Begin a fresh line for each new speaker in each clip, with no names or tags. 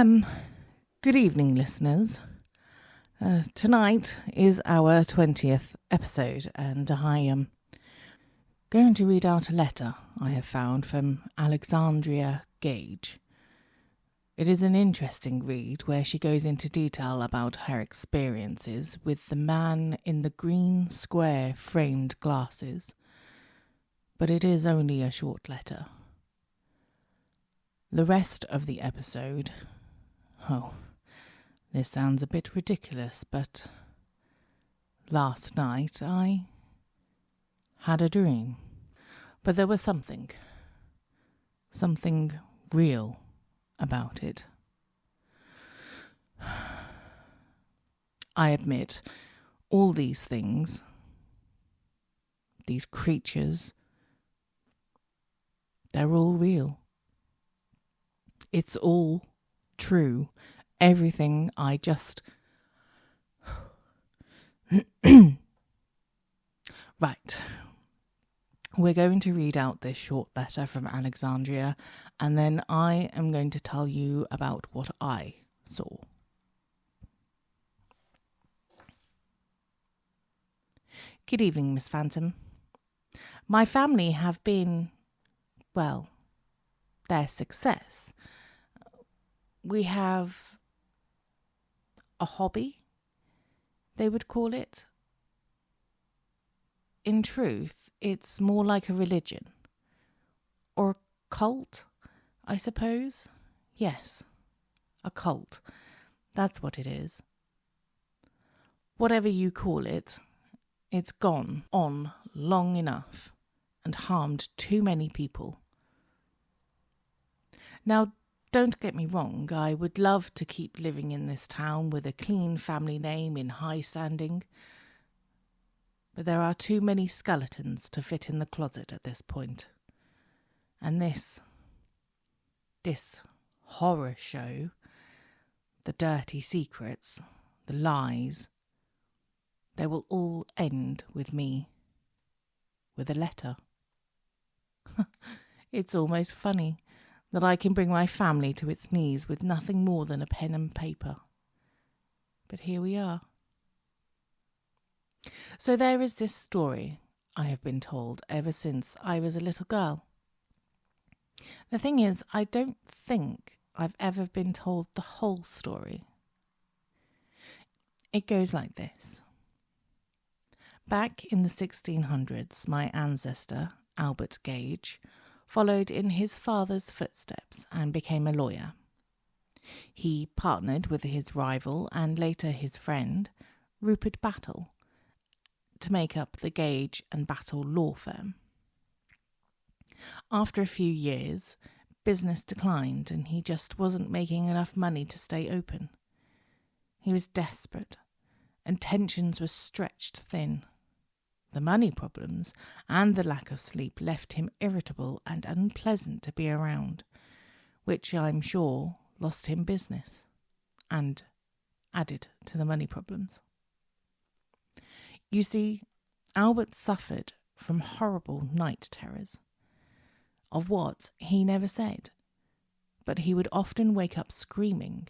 Good evening, listeners. Tonight is our 20th episode, and I am going to read out a letter I have found from Alexandria Gage. It is an interesting read where she goes into detail about her experiences with the man in the green square framed glasses, but it is only a short letter. The rest of the episode... Oh, this sounds a bit ridiculous, but last night I had a dream. But there was something real about it. I admit, all these things, these creatures, they're all real. It's all true. Everything I just... Right. We're going to read out this short letter from Alexandria, and then I am going to tell you about what I saw. Good evening, Miss Phantom. My family have been, well, their success. We have a hobby, they would call it. In truth, it's more like a religion. Or a cult, I suppose. Yes, a cult. That's what it is. Whatever you call it, it's gone on long enough and harmed too many people. Now, don't get me wrong, I would love to keep living in this town with a clean family name in high standing. But there are too many skeletons to fit in the closet at this point. And this horror show, the dirty secrets, the lies, they will all end with me. With a letter. It's almost funny that I can bring my family to its knees with nothing more than a pen and paper. But here we are. So there is this story I have been told ever since I was a little girl. The thing is, I don't think I've ever been told the whole story. It goes like this. Back in the 1600s, my ancestor, Albert Gage, followed in his father's footsteps and became a lawyer. He partnered with his rival and later his friend, Rupert Battle, to make up the Gage and Battle law firm. After a few years, business declined and he just wasn't making enough money to stay open. He was desperate and tensions were stretched thin. The money problems and the lack of sleep left him irritable and unpleasant to be around, which I'm sure lost him business and added to the money problems. You see, Albert suffered from horrible night terrors. Of what, he never said, but he would often wake up screaming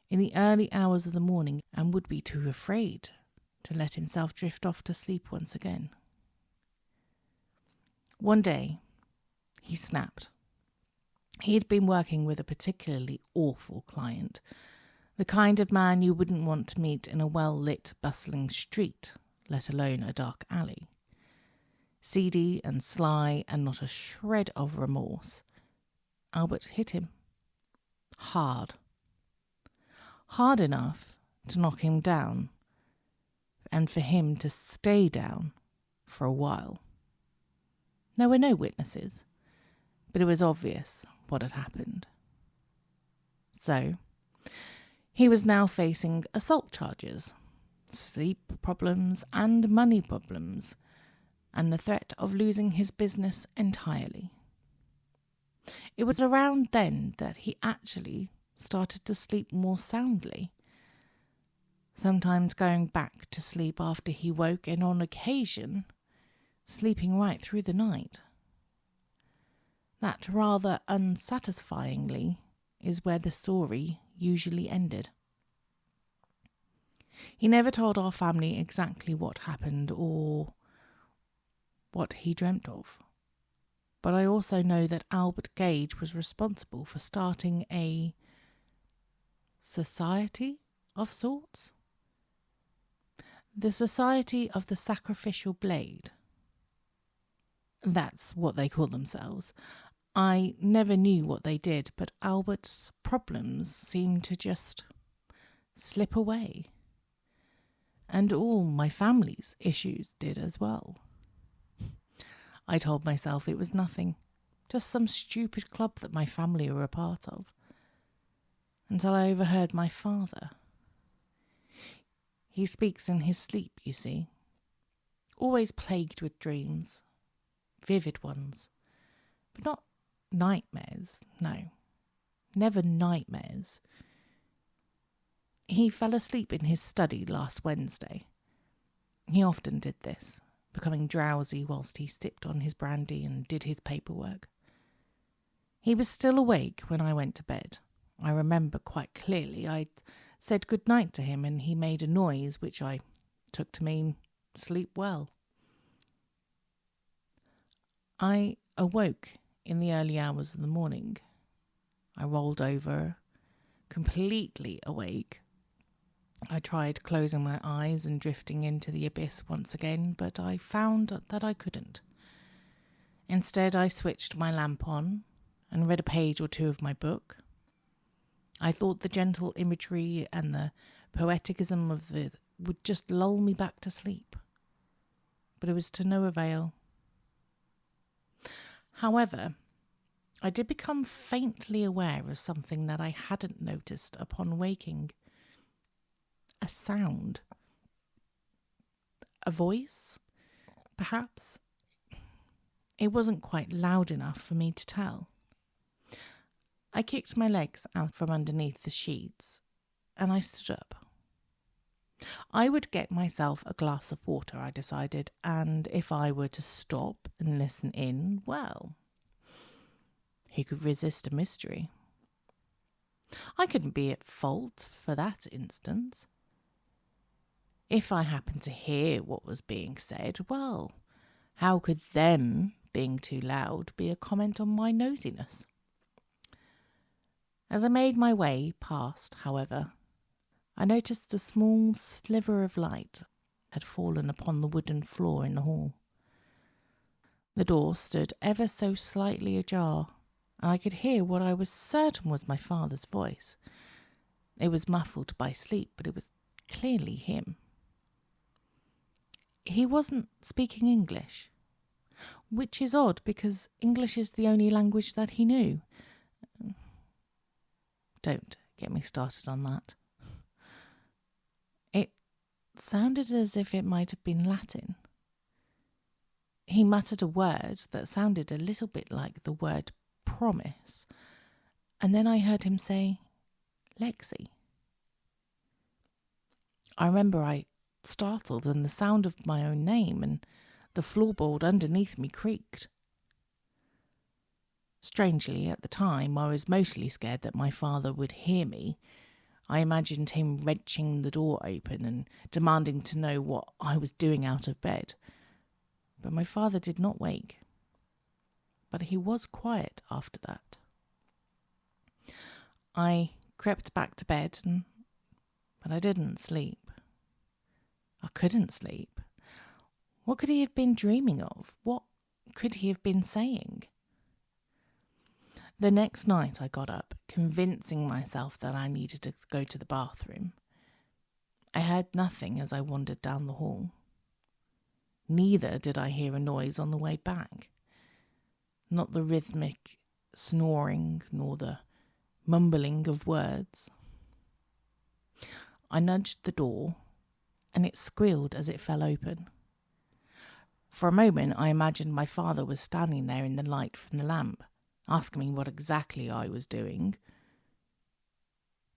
in the early hours of the morning and would be too afraid to let himself drift off to sleep once again. One day, he snapped. He had been working with a particularly awful client, the kind of man you wouldn't want to meet in a well-lit, bustling street, let alone a dark alley. Seedy and sly and not a shred of remorse, Albert hit him. Hard. Hard enough to knock him down, and for him to stay down for a while. There were no witnesses, but it was obvious what had happened. So, he was now facing assault charges, sleep problems and money problems, and the threat of losing his business entirely. It was around then that he actually started to sleep more soundly, sometimes going back to sleep after he woke and on occasion sleeping right through the night. That rather unsatisfyingly is where the story usually ended. He never told our family exactly what happened or what he dreamt of. But I also know that Albert Gage was responsible for starting a society of sorts. The Society of the Sacrificial Blade. That's what they call themselves. I never knew what they did, but Albert's problems seemed to just slip away. And all my family's issues did as well. I told myself it was nothing, just some stupid club that my family were a part of, until I overheard my father. He speaks in his sleep, you see, always plagued with dreams, vivid ones, but not nightmares, no, never nightmares. He fell asleep in his study last Wednesday. He often did this, becoming drowsy whilst he sipped on his brandy and did his paperwork. He was still awake when I went to bed. I remember quite clearly I'd said good night to him and he made a noise which I took to mean sleep well. I awoke in the early hours of the morning. I rolled over, completely awake. I tried closing my eyes and drifting into the abyss once again, but I found that I couldn't. Instead, I switched my lamp on and read a page or two of my book. I thought the gentle imagery and the poeticism of it would just lull me back to sleep, but it was to no avail. However, I did become faintly aware of something that I hadn't noticed upon waking. A sound. A voice, perhaps. It wasn't quite loud enough for me to tell. I kicked my legs out from underneath the sheets, and I stood up. I would get myself a glass of water, I decided, and if I were to stop and listen in, well, who could resist a mystery? I couldn't be at fault for that instance. If I happened to hear what was being said, well, how could them being too loud be a comment on my nosiness? As I made my way past, however, I noticed a small sliver of light had fallen upon the wooden floor in the hall. The door stood ever so slightly ajar, and I could hear what I was certain was my father's voice. It was muffled by sleep, but it was clearly him. He wasn't speaking English, which is odd because English is the only language that he knew. Don't get me started on that. It sounded as if it might have been Latin. He muttered a word that sounded a little bit like the word promise, and then I heard him say, Lexi. I remember I startled and the sound of my own name, and the floorboard underneath me creaked. Strangely, at the time, I was mostly scared that my father would hear me. I imagined him wrenching the door open and demanding to know what I was doing out of bed. But my father did not wake. But he was quiet after that. I crept back to bed, but I didn't sleep. I couldn't sleep. What could he have been dreaming of? What could he have been saying? The next night I got up, convincing myself that I needed to go to the bathroom. I heard nothing as I wandered down the hall. Neither did I hear a noise on the way back. Not the rhythmic snoring, nor the mumbling of words. I nudged the door, and it squealed as it fell open. For a moment I imagined my father was standing there in the light from the lamp, asking me what exactly I was doing.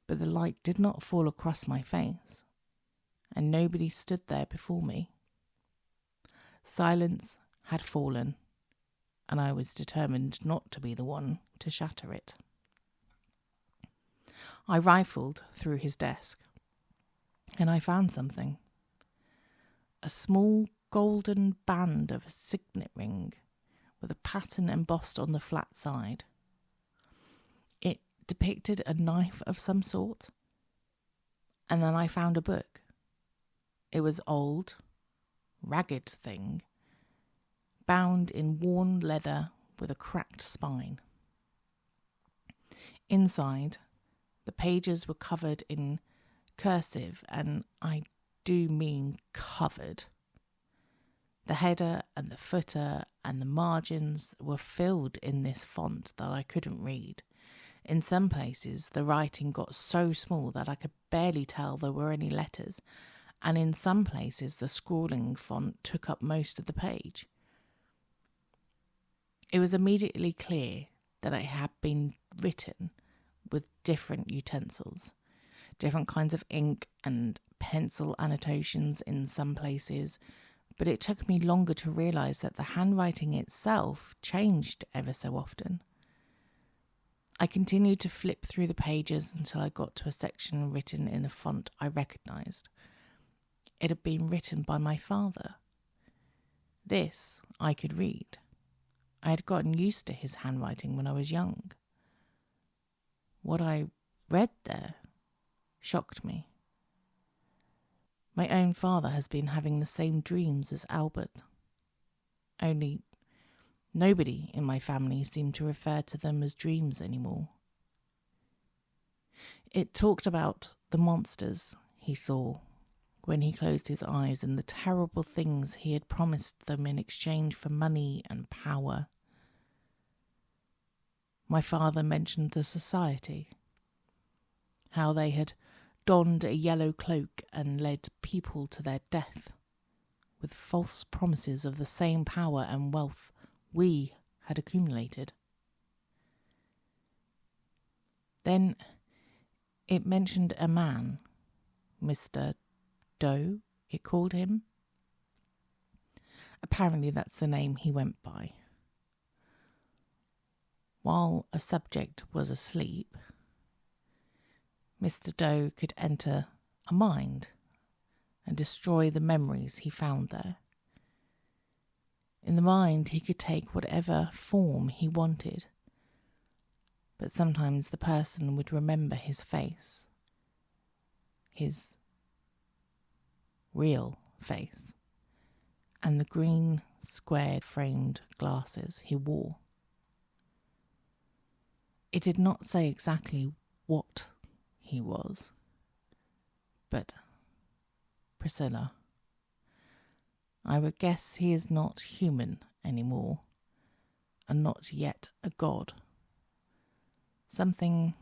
But the light did not fall across my face, and nobody stood there before me. Silence had fallen, and I was determined not to be the one to shatter it. I rifled through his desk, and I found something. A small golden band of a signet ring with a pattern embossed on the flat side. It depicted a knife of some sort. And then I found a book. It was old, ragged thing, bound in worn leather with a cracked spine. Inside, the pages were covered in cursive, and I do mean covered. The header and the footer and the margins were filled in this font that I couldn't read. In some places, the writing got so small that I could barely tell there were any letters, and in some places the scrawling font took up most of the page. It was immediately clear that it had been written with different utensils, different kinds of ink and pencil annotations in some places, but it took me longer to realise that the handwriting itself changed ever so often. I continued to flip through the pages until I got to a section written in a font I recognised. It had been written by my father. This I could read. I had gotten used to his handwriting when I was young. What I read there shocked me. My own father has been having the same dreams as Albert. Only nobody in my family seemed to refer to them as dreams anymore. It talked about the monsters he saw when he closed his eyes and the terrible things he had promised them in exchange for money and power. My father mentioned the society, how they had donned a yellow cloak and led people to their death with false promises of the same power and wealth we had accumulated. Then it mentioned a man, Mr. Doe, it called him. Apparently that's the name he went by. While a subject was asleep, Mr. Doe could enter a mind and destroy the memories he found there. In the mind, he could take whatever form he wanted, but sometimes the person would remember his face, his real face, and the green squared framed glasses he wore. It did not say exactly what he was, but Priscilla, I would guess he is not human anymore, and not yet a god. Something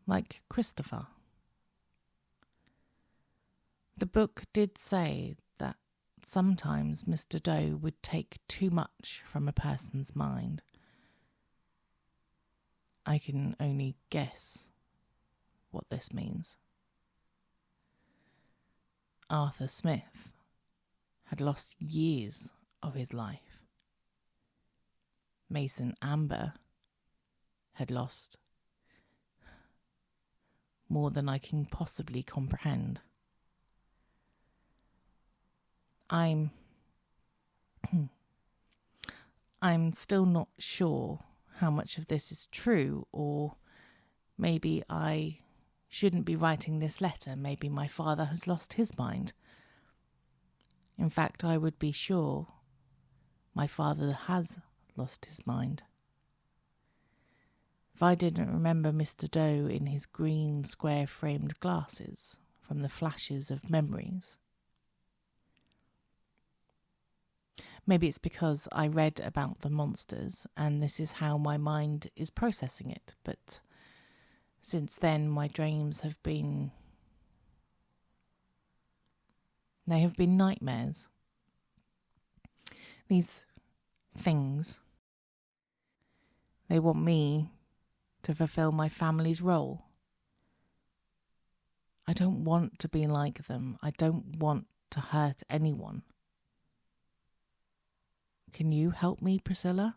like Christopher. The book did say that sometimes Mr. Doe would take too much from a person's mind. I can only guess what this means. Arthur Smith had lost years of his life. Mason Amber had lost more than I can possibly comprehend. I'm still not sure how much of this is true, or maybe I shouldn't be writing this letter. Maybe my father has lost his mind. In fact, I would be sure my father has lost his mind. If I didn't remember Mr. Doe in his green square-framed glasses from the flashes of memories. Maybe it's because I read about the monsters and this is how my mind is processing it, but since then my dreams have been nightmares. These things, they want me to fulfill my family's role. I don't want to be like them. I don't want to hurt anyone. Can you help me, Priscilla?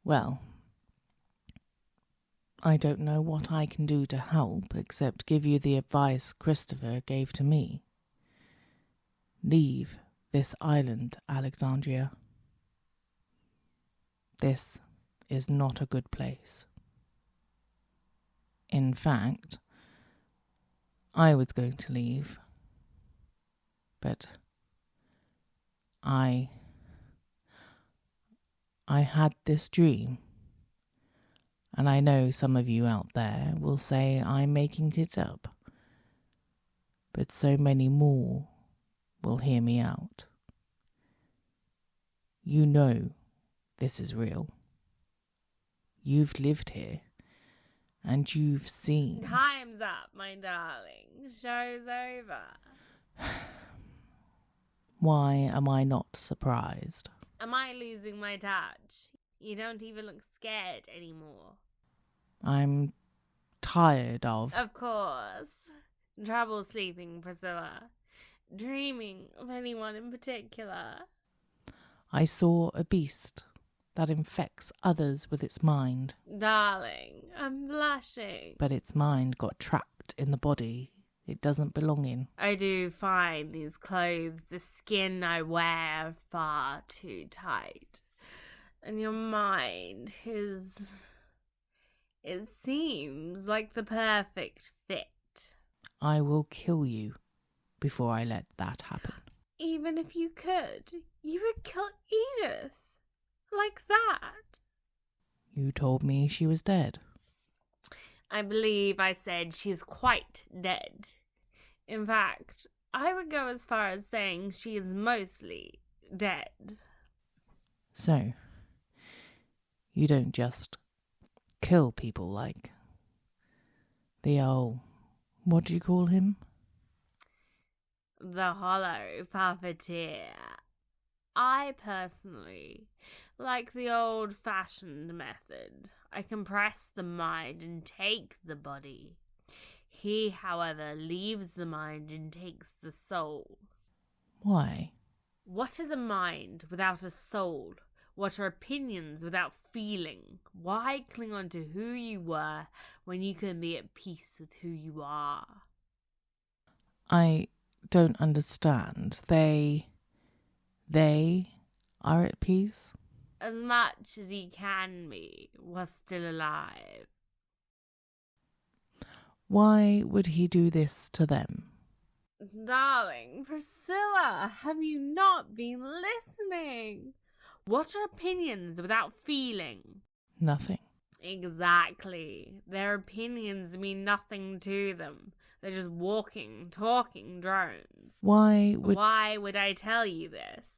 Well, I don't know what I can do to help except give you the advice Christopher gave to me. Leave this island, Alexandria. This is not a good place. In fact, I was going to leave, but I had this dream, and I know some of you out there will say I'm making it up, but so many more will hear me out. You know this is real. You've lived here, and you've seen...
Time's up, my darling. Show's over.
Why am I not surprised?
Am I losing my touch? You don't even look scared anymore.
I'm tired of...
Of course. Trouble sleeping, Priscilla. Dreaming of anyone in particular.
I saw a beast that infects others with its mind.
Darling, I'm blushing.
But its mind got trapped in the body it doesn't belong in.
I do find these clothes, the skin I wear, far too tight. And your mind is... It seems like the perfect fit.
I will kill you before I let that happen.
Even if you could, you would kill Edith. Like that.
You told me she was dead.
I believe I said she's quite dead. In fact, I would go as far as saying she is mostly dead.
So, you don't just kill people like the old... What do you call him?
The hollow puppeteer. I personally like the old-fashioned method. I compress the mind and take the body. He, however, leaves the mind and takes the soul.
Why?
What is a mind without a soul? What are opinions without feeling? Why cling on to who you were when you can be at peace with who you are?
I don't understand. They are at peace?
As much as he can be, was still alive.
Why would he do this to them?
Darling, Priscilla, have you not been listening? What are opinions without feeling?
Nothing.
Exactly. Their opinions mean nothing to them. They're just walking, talking drones.
Why
would I tell you this?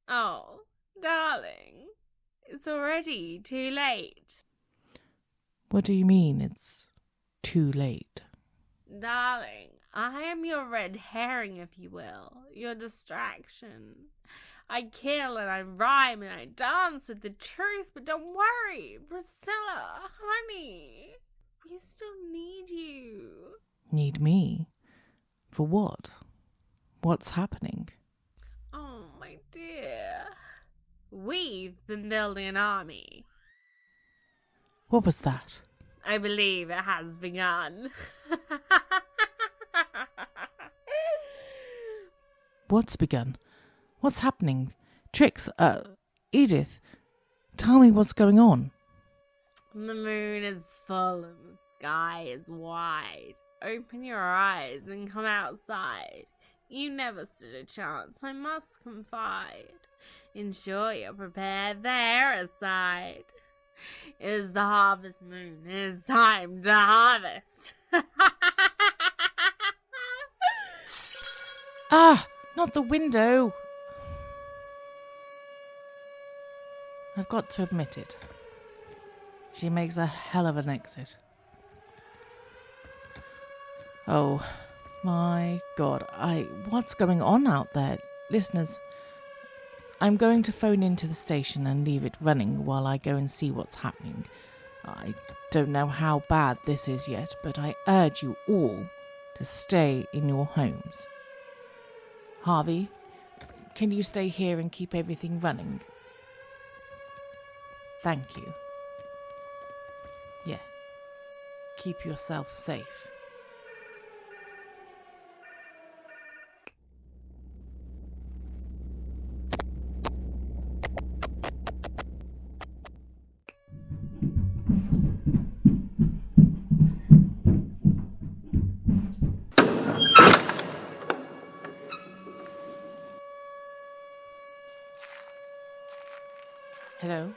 Oh, darling, it's already too late.
What do you mean it's too late?
Darling, I am your red herring, if you will, your distraction. I kill and I rhyme and I dance with the truth, but don't worry, Priscilla, honey, we still need you.
Need me? For what? What's happening?
Oh, my dear. We've been building an army.
What was that?
I believe it has begun.
What's begun? What's happening? Trix, Edith, tell me what's going on.
The moon is full and the sky is wide. Open your eyes and come outside. You never stood a chance, I must confide. Ensure you're prepared there aside. It is the harvest moon. It is time to harvest.
Ah, not the window. I've got to admit it. She makes a hell of an exit. Oh, my God. What's going on out there? Listeners, I'm going to phone into the station and leave it running while I go and see what's happening. I don't know how bad this is yet, but I urge you all to stay in your homes. Harvey, can you stay here and keep everything running? Thank you. keep yourself safe. Hello,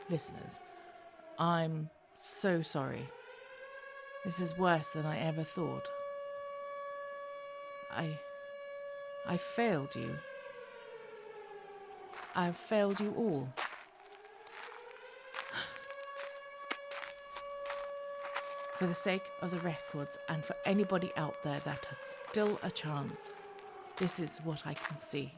listeners. I'm so sorry. This is worse than I ever thought. I failed you. I've failed you all. For the sake of the records and for anybody out there that has still a chance, this is what I can see.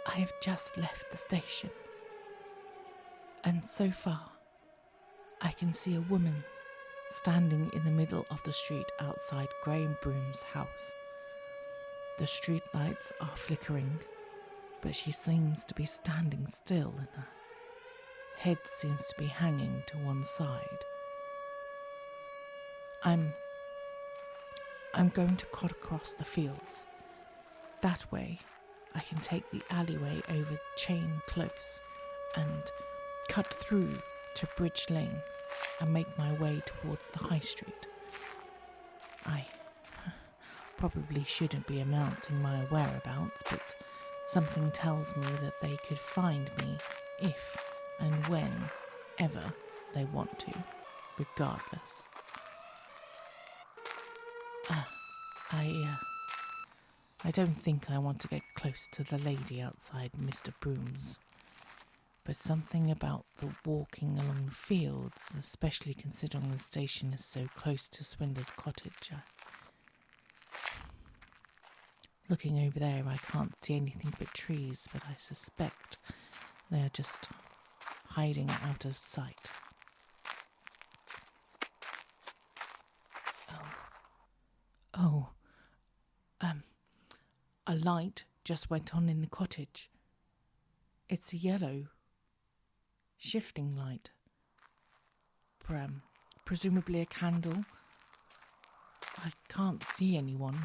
I have just left the station, and so far I can see a woman standing in the middle of the street outside Graham Broom's house. The street lights are flickering, but she seems to be standing still and her head seems to be hanging to one side. I'm going to cut across the fields. That way I can take the alleyway over Chain Close and cut through to Bridge Lane and make my way towards the High Street. I probably shouldn't be announcing my whereabouts, but something tells me that they could find me if and whenever they want to, regardless. I don't think I want to get close to the lady outside Mr. Broom's, but something about the walking along the fields, especially considering the station is so close to Swinder's cottage. Looking over there, I can't see anything but trees, but I suspect they are just hiding out of sight. A light just went on in the cottage. It's a yellow, shifting light. Presumably a candle. I can't see anyone.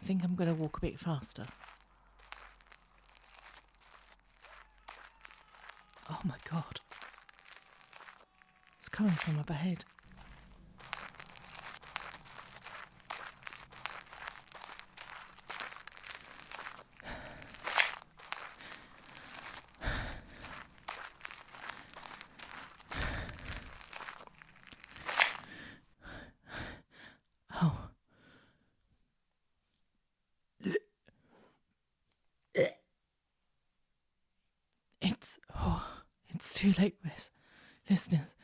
I think I'm going to walk a bit faster. Oh my God. It's coming from up ahead. It's too late, listeners.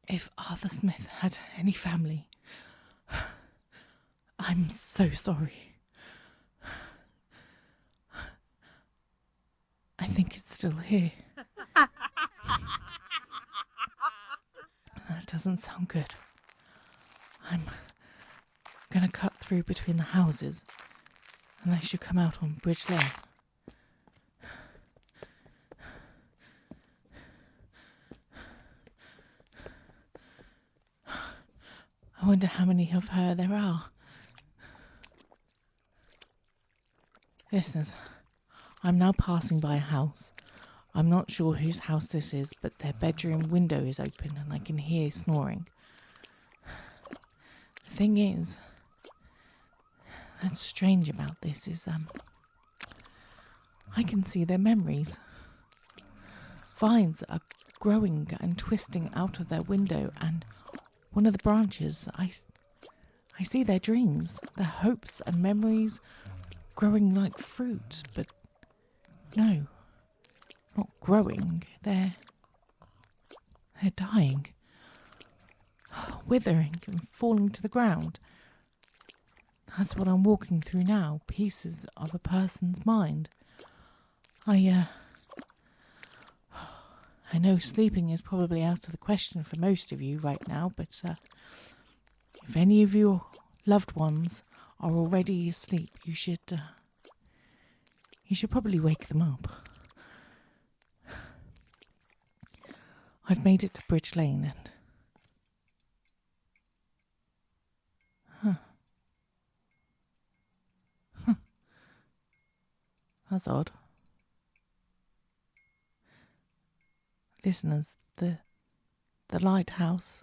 If Arthur Smith had any family, I'm so sorry. I think it's still here. That doesn't sound good. I'm gonna cut through between the houses, and they should come out on Bridge Lane. I wonder how many of her there are. Listeners, I'm now passing by a house. I'm not sure whose house this is, but their bedroom window is open and I can hear snoring. The thing is, that's strange about this is, I can see their memories. Vines are growing and twisting out of their window, and one of the branches, I see their dreams, their hopes and memories growing like fruit, but no, not growing, they're dying, withering and falling to the ground. That's what I'm walking through now, pieces of a person's mind. I know sleeping is probably out of the question for most of you right now, but if any of your loved ones are already asleep. You should probably wake them up. I've made it to Bridge Lane and... That's odd. Listeners, the lighthouse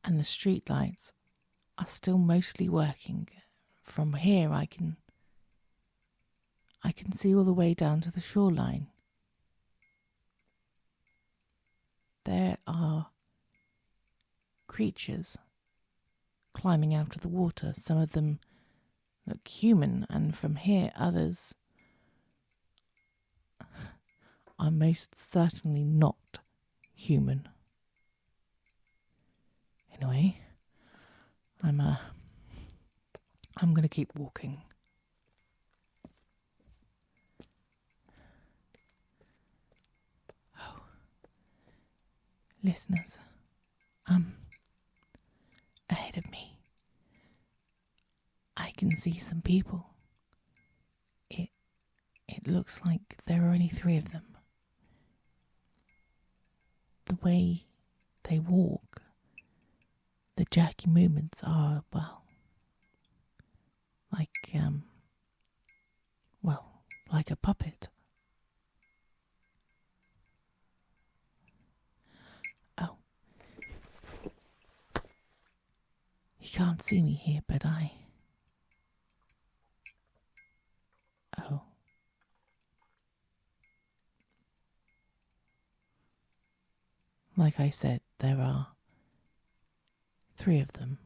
and the street lights are still mostly working. From here I can see all the way down to the shoreline. There are creatures climbing out of the water. Some of them look human, and from here others are most certainly not human. Anyway, I'm gonna keep walking. Oh, listeners, ahead of me, I can see some people. It looks like there are only 3 of them. The way they walk, the jerky movements are, like a puppet. Oh. You can't see me here, but Oh. Like I said, there are 3 of them.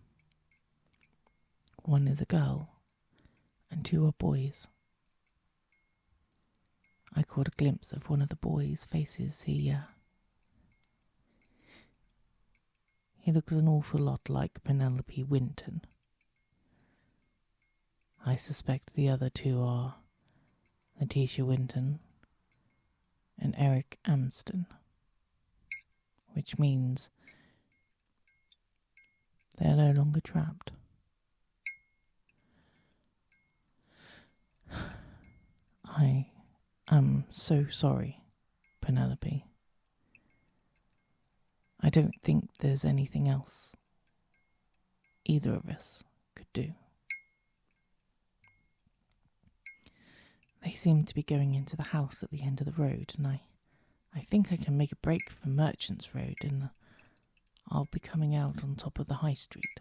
1 is a girl and 2 are boys. I caught a glimpse of one of the boys' faces. He looks an awful lot like Penelope Winton. I suspect the other 2 are Letitia Winton and Eric Amston, which means they are no longer trapped. I am so sorry, Penelope. I don't think there's anything else either of us could do. They seem to be going into the house at the end of the road, and I think I can make a break for Merchants Road, and I'll be coming out on top of the high street.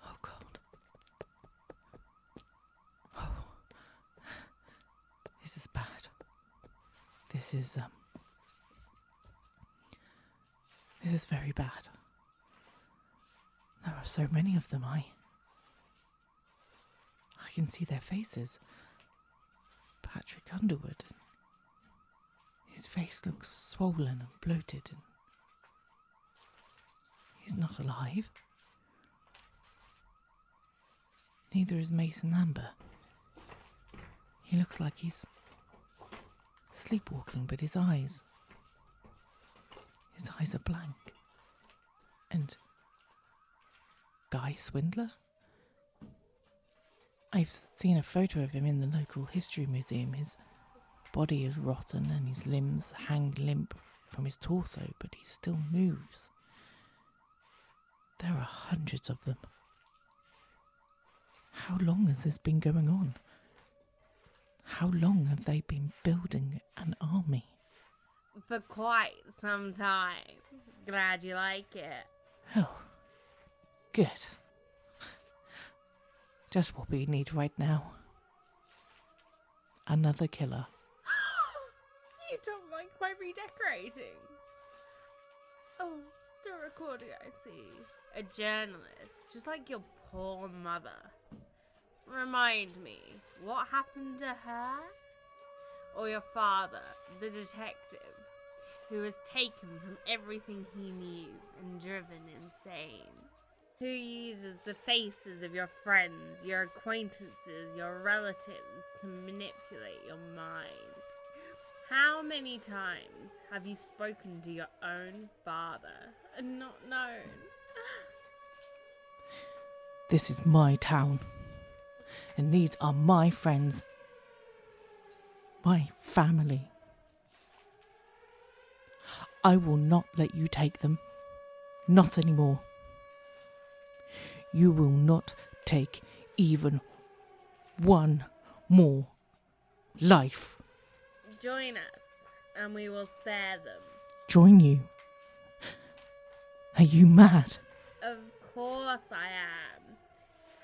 Oh God. Oh. This is bad. This is very bad. There are so many of them. I can see their faces. Patrick Underwood. His face looks swollen and bloated, and he's not alive. Neither is Mason Amber. He looks like he's sleepwalking, but his eyes are blank. And Guy Swindler? I've seen a photo of him in the local history museum. His body is rotten and his limbs hang limp from his torso, but he still moves. There are hundreds of them. How long has this been going on? How long have they been building an army?
For quite some time. Glad you like it.
Oh, good. Just what we need right now. Another killer.
You don't like my redecorating? Oh, still recording, I see. A journalist, just like your poor mother. Remind me, what happened to her? Or your father, the detective, who was taken from everything he knew and driven insane? Who uses the faces of your friends, your acquaintances, your relatives to manipulate your mind? How many times have you spoken to your own father and not known?
This is my town, and these are my friends, my family. I will not let you take them, not anymore. You will not take even one more life.
Join us, and we will spare them.
Join you? Are you mad?
Of course I am.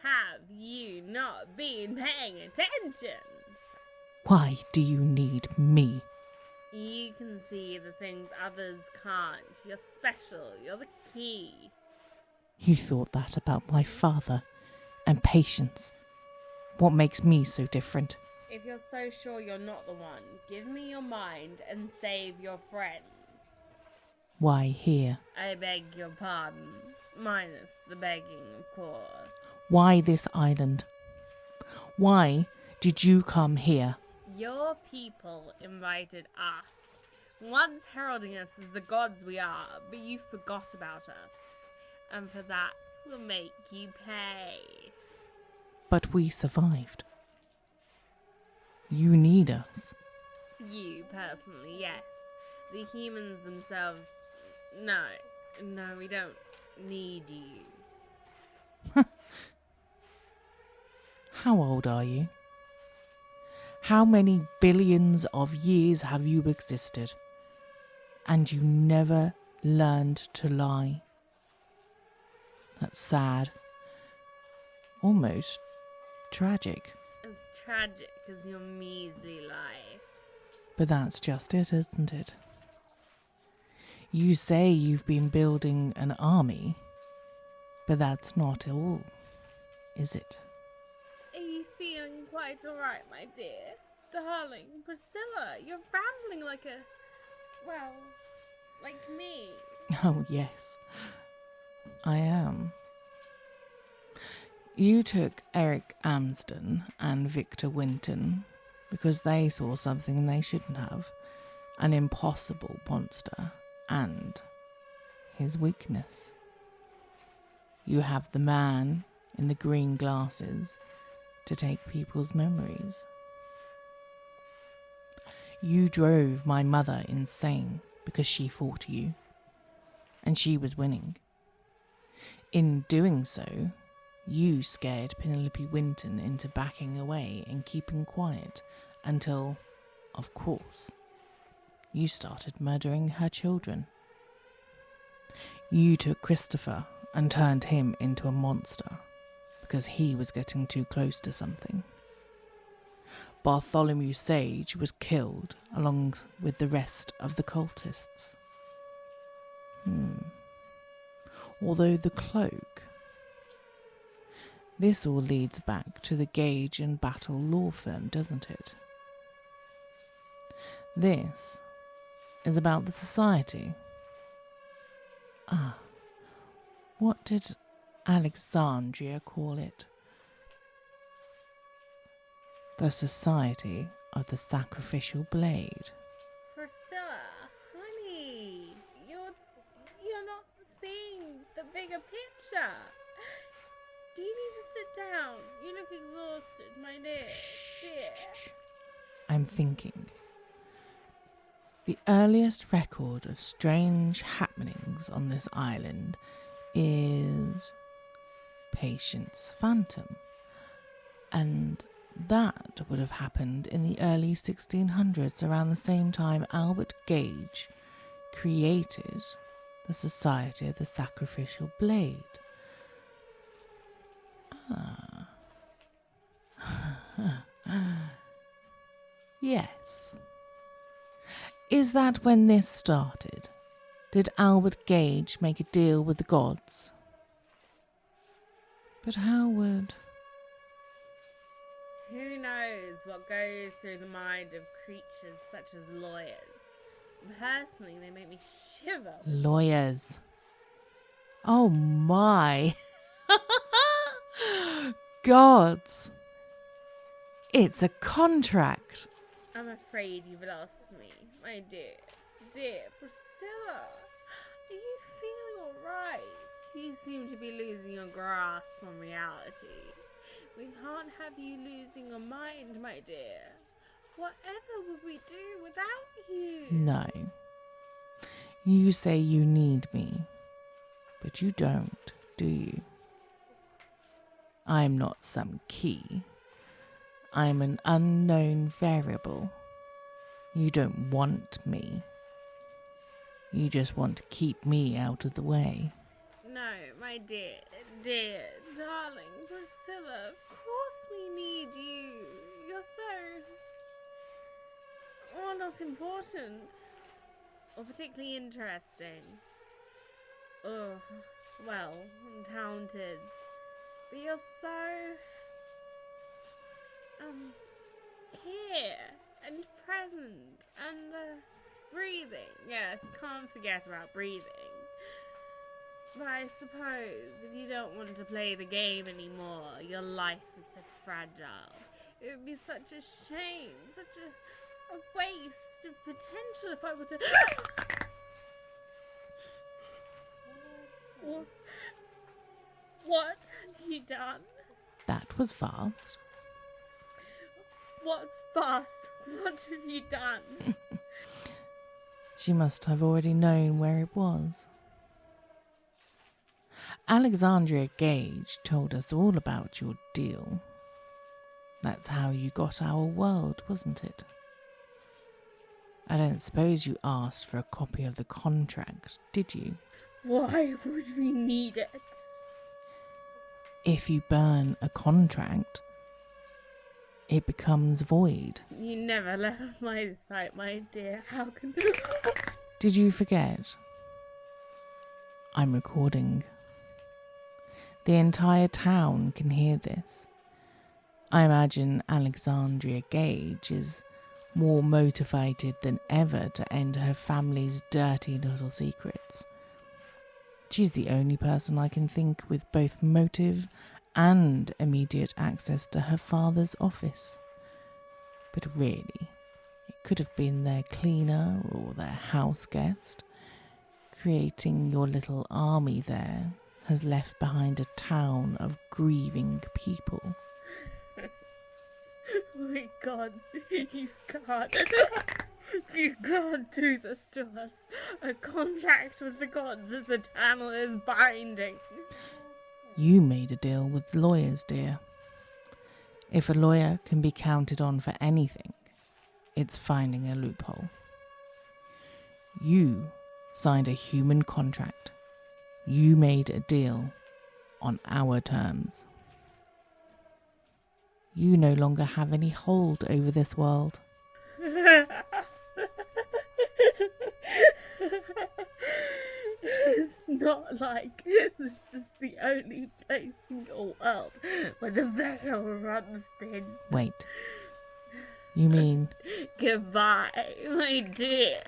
Have you not been paying attention?
Why do you need me?
You can see the things others can't. You're special. You're the key.
You thought that about my father and Patience. What makes me so different?
If you're so sure you're not the one, give me your mind and save your friends.
Why here?
I beg your pardon. Minus the begging, of course.
Why this island? Why did you come here?
Your people invited us, once heralding us as the gods we are, but you forgot about us. And for that, we'll make you pay.
But we survived. You need us.
You personally, yes. The humans themselves, no. No, we don't need you.
How old are you? How many billions of years have you existed? And you never learned to lie. That's sad. Almost tragic.
As tragic as your measly life.
But that's just it, isn't it? You say you've been building an army, but that's not all, is it?
Are you feeling quite alright, my dear? Darling, Priscilla, you're rambling like like me.
Oh, yes, I am. You took Eric Amsden and Victor Winton because they saw something they shouldn't have, an impossible monster, and his weakness. You have the man in the green glasses to take people's memories. You drove my mother insane because she fought you, and she was winning. In doing so, you scared Penelope Winton into backing away and keeping quiet until, of course, you started murdering her children. You took Christopher and turned him into a monster because he was getting too close to something. Bartholomew Sage was killed along with the rest of the cultists. Although the cloak... This all leads back to the Gage and Battle law firm, doesn't it? This is about the society. What did Alexandria call it? The Society of the Sacrificial Blade.
Priscilla, honey, you're not seeing the bigger picture. Do you need to sit down? You look exhausted, my dear. Dear.
I'm thinking. The earliest record of strange happenings on this island is Patience Phantom, and that would have happened in the early 1600s, around the same time Albert Gage created the Society of the Sacrificial Blade. Yes. Is that when this started? Did Albert Gage make a deal with the gods? But how would...
Who knows what goes through the mind of creatures such as lawyers? Personally, they make me shiver.
Lawyers. Oh my. Gods. It's a contract.
I'm afraid you've lost me, my dear Priscilla. Are you feeling alright? You seem to be losing your grasp on reality. We can't have you losing your mind, my dear. Whatever would we do without you?
No. You say you need me, but you don't, do you? I'm not some key. I'm an unknown variable. You don't want me. You just want to keep me out of the way.
No, my dear, darling Priscilla, of course we need you. You're so... well, not important. Or particularly interesting. Oh, well, talented. But you're so... here and present and breathing. Yes, can't forget about breathing. But I suppose if you don't want to play the game anymore, your life is so fragile. It would be such a shame, such a waste of potential if I were to... What have you done?
That was fast.
What's fast? What have you done?
She must have already known where it was. Alexandria Gage told us all about your deal. That's how you got our world, wasn't it? I don't suppose you asked for a copy of the contract, did you?
Why would we need it?
If you burn a contract, it becomes void.
You never left my sight, my dear. How can...
Did you forget? I'm recording. The entire town can hear this. I imagine Alexandria Gage is more motivated than ever to end her family's dirty little secrets. She's the only person I can think with both motive and immediate access to her father's office. But really, it could have been their cleaner or their house guest. Creating your little army there has left behind a town of grieving people.
Oh my God, you can't. You can't do this to us. A contract with the gods is eternal, is binding.
You made a deal with lawyers, dear. If a lawyer can be counted on for anything, it's finding a loophole. You signed a human contract. You made a deal on our terms. You no longer have any hold over this world.
It's not like this is the only place in your world where the veil runs thin.
Wait. You mean...
Goodbye, my dear.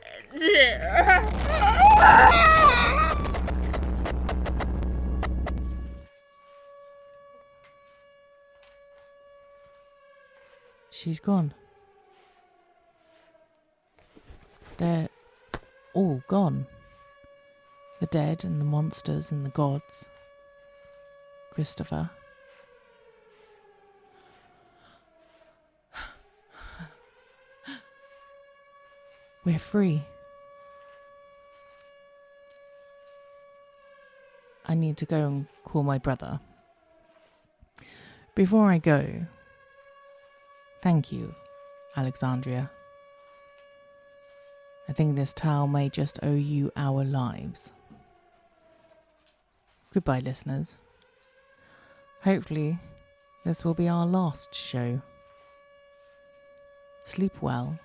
She's gone. They're all gone. The dead and the monsters and the gods. Christopher. We're free. I need to go and call my brother. Before I go, thank you, Alexandria. I think this town may just owe you our lives. Goodbye, listeners. Hopefully, this will be our last show. Sleep well.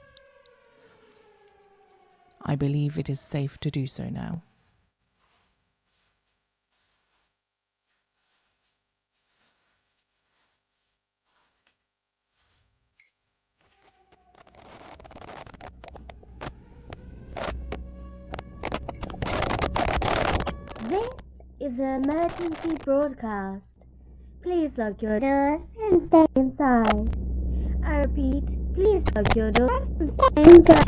I believe it is safe to do so now.
This is an emergency broadcast. Please lock your doors and stay inside. I repeat, please lock your doors and stay inside.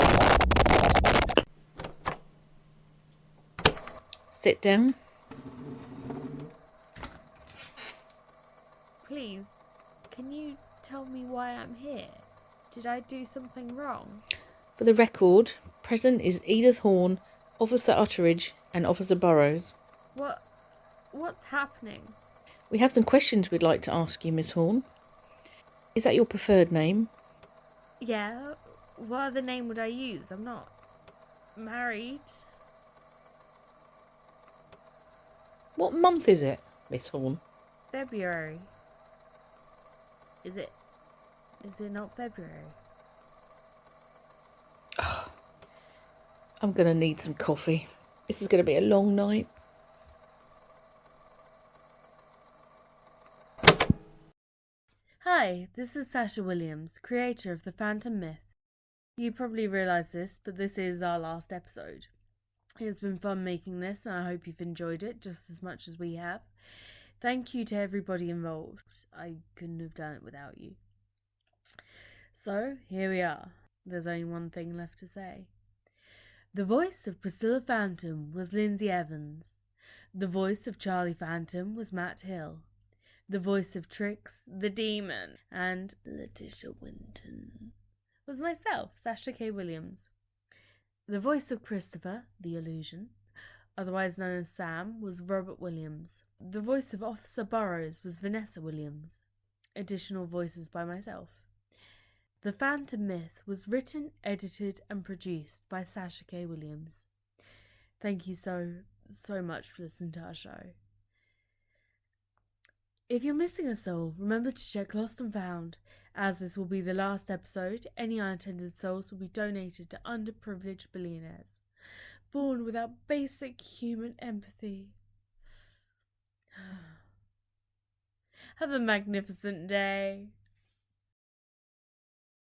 Sit down.
Please, can you tell me why I'm here? Did I do something wrong?
For the record, present is Edith Horn, Officer Utteridge and Officer Burrows.
What's happening?
We have some questions we'd like to ask you, Miss Horn. Is that your preferred name?
Yeah, what other name would I use? I'm not married.
What month is it, Miss Horn?
February. Is it not February?
I'm going to need some coffee. This is going to be a long night.
Hi, this is Sasha Williams, creator of The Phantom Myth. You probably realise this, but this is our last episode. It's been fun making this, and I hope you've enjoyed it just as much as we have. Thank you to everybody involved. I couldn't have done it without you. So, here we are. There's only one thing left to say. The voice of Priscilla Phantom was Lyndsey Evans. The voice of Charlie Phantom was Matt Hill. The voice of Trix, the Demon, and Letitia Winton was myself, Sasha K Williams. The voice of Christopher, the Illusion, otherwise known as Sam, was Robert Williams. The voice of Officer Burrows was Vanessa Williams. Additional voices by myself. The Phantom Myth was written, edited and produced by Sasha K Williams. Thank you so much for listening to our show. If you're missing a soul, remember to check Lost and Found. As this will be the last episode, any unattended souls will be donated to underprivileged billionaires, born without basic human empathy. Have a magnificent day.